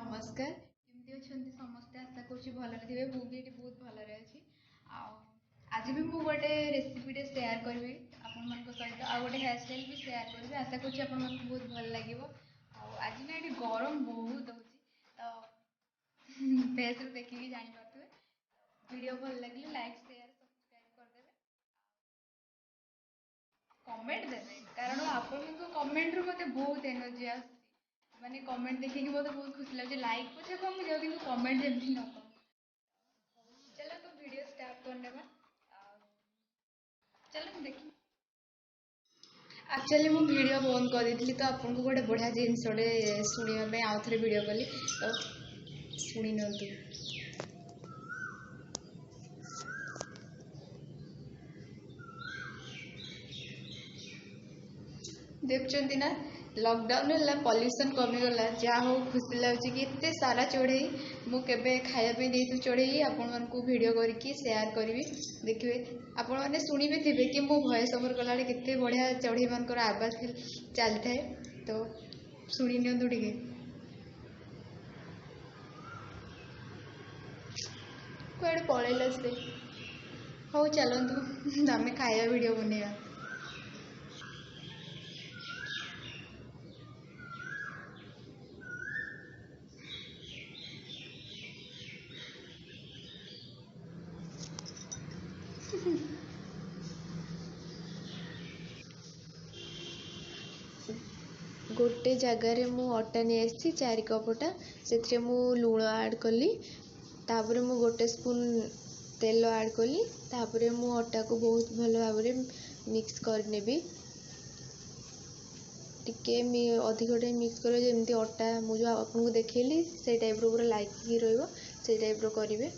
नमस्कार केमती अच्छा समस्ते आशा करुँच भलरे थे मुझे ये बहुत भलरे अच्छी आज भी मुझे गोटे रेसीपी सेयार करी आपण सहित आ गए हेयर स्टाइल भी सेयार करी आशा करुँच आप बहुत भल लगे आज ना ये गरम बहुत हो तो फेस रू देखिए जापारे वीडियो भल लगे लाइक शेयर सब्सक्राइब करदे कमेंट देते कारण आपण कमेंट रू मत बहुत एनर्जी आस माने कमेंट देखिए मतलब बहुत खुशी लगे लाइक पचे कम जाओ कि कमेंट जमी न कम चलो तो वीडियो स्टार्ट करने चलो देखिए एक्चुअली मु वीडियो बंद कर दी तो आपको गोटे बढ़िया जिनसटे शुणा आउ थे वीडियो कली तो शुणी न देखुं ना लॉकडाउन है पॉल्यूशन कमीगला जहाँ हो खुशी लगे कि एत सारा चढ़ई मुझे खायापी दे चढ़ई आपण को वीडियो करके शेयर करी देखिए आपण मैंने शुणी भी थे कि मो वॉइस ओवर कला के बढ़िया चढ़ई मान आवाज चली थाए तो शुणी नियंतु टिके कुआड़े पलैला से हो चलतु आम खाया वीडियो बनवा गोटे जगार मु अटा नहीं आसी 4 कपटा से लुण ऐड कली तापर मु गोटे स्पून तेल ऐड कली तापर मु अटा को बहुत भल भाव मिक्स करनेबी टिके अधिक टाइम मिक्स कर जमी अटा मुझे आपको देखली से टाइप पूरा लाइक ही से टाइप करेंगे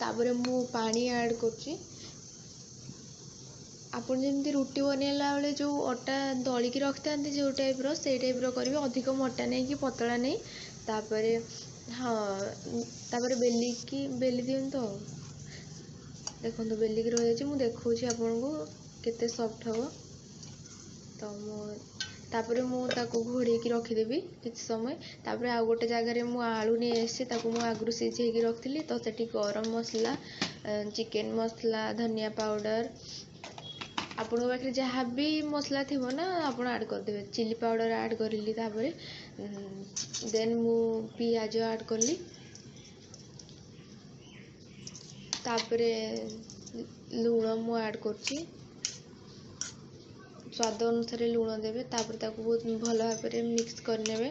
तापर मु पानी ऐड कर आपन जमी रुटी बनला बेले जो अटा दलिकी रखि था जो टाइप से टाइप करेंगे अधिक मोटा नहीं कि पतला नहीं तापर हाँ तापर बेलिकी बेली दिखाँ तो देखो बेलिकी रही मुझे देखा आपन को केते सॉफ्ट हम तो तापर मुझे घोड़े रखीदेवी किसी समय तापर आउ गोटे जगार मु आलू नहीं आसी आगु सीझे रखी तो से गरम मसला चिकेन मसला धनिया पाउडर आपण पाखे जहाँ भी मसला थी ना आप ऐड करदे चिली पाउडर ऐड करी देन मु पियाज ऐड कली तापर लुण मु ऐड कर स्वाद अनुसार लुण देवे तापर ताको बहुत भल भाव मिक्स करने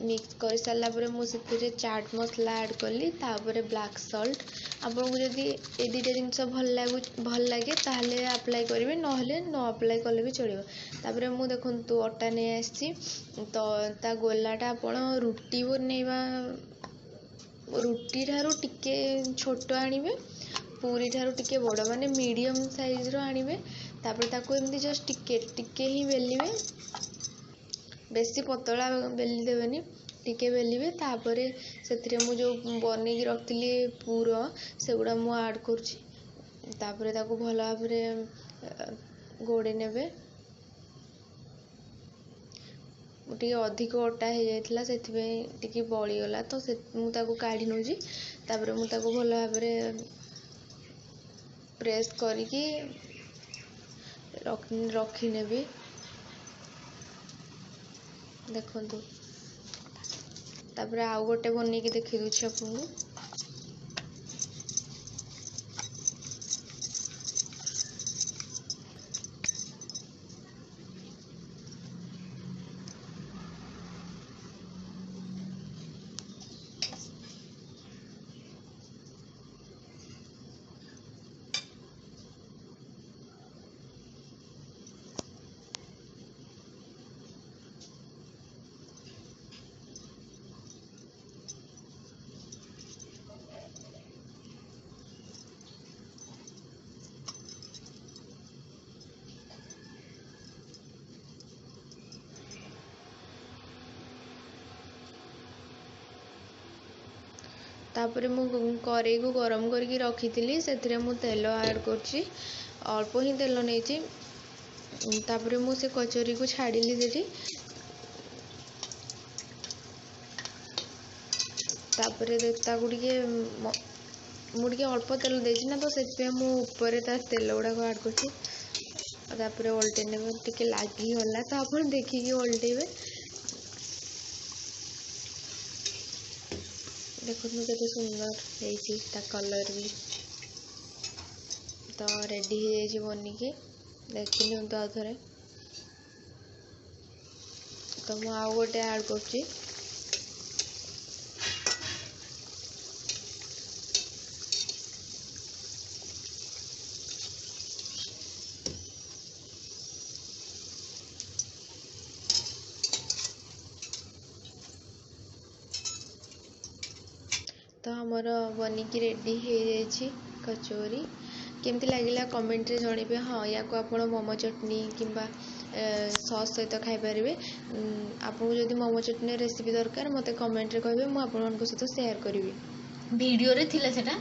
मिक्स कर सारा पर मुझे चाट मसला ऐड कली तापर ब्लैक सॉल्ट आपको जदि ये दुटा जिन भल लगे ताहले अप्लाई करेंगे नहले न अप्लाई कले भी चलो तापर मु देखु अटा नहीं आसी तो ता गोलाटा आप रुटी बनवा रुटी ठारू टिके छोट आनिबे पूरी ठारू टिके बड़ माने मीडियम साइज रो आनिबे तापर ताको एमती जस्ट टिके टिके ही बेलिबे बेसी पतला बेली देवेनी टिके बेलिबे तापर से मु जो बनई रखी पूर से गुड़ा मु ऐड कर भल भाव गोड़े नेबे टे अधिक अटा हो जाता से बलीगला तो मुझे काढ़ी नौची तापर मुझे भल भाव प्रेस करके रखी नेबी देखु तापर आउ गोटे बनई देखी दूसरी आपको तापर मु कड़े को गरम करके रखी से मु तेल ऐड करछि अल्प ही तेल नहीं तापर मु से कचोरी को छाड़िली सेठी तापर ताकू मुझे अल्प तेल देछि ना तो से मु ऊपर तेल गुड़ाक ऐड करछि तापर ओल्टे ने टिके लागी गला तो आप देखिए ओल्टेबे देखो केते सुंदर है कलर भी तो रेडी हो जाए बनिकी देखी नि तो थे तो मु आउ गोटे ऐड करछि तो हमर बनिकी रेडी हो जाए कचोरी केमती लगिला कमेंट रे जणेबे हाँ या को आपण मोमो चटनी किंबा सॉस सहित खाई पारे आपको जदि मोमो चटनी रेसिपी दरकार मते कमेंट रे कहबे मु आपण सहित शेयर करी वीडियो रे थिला सेटा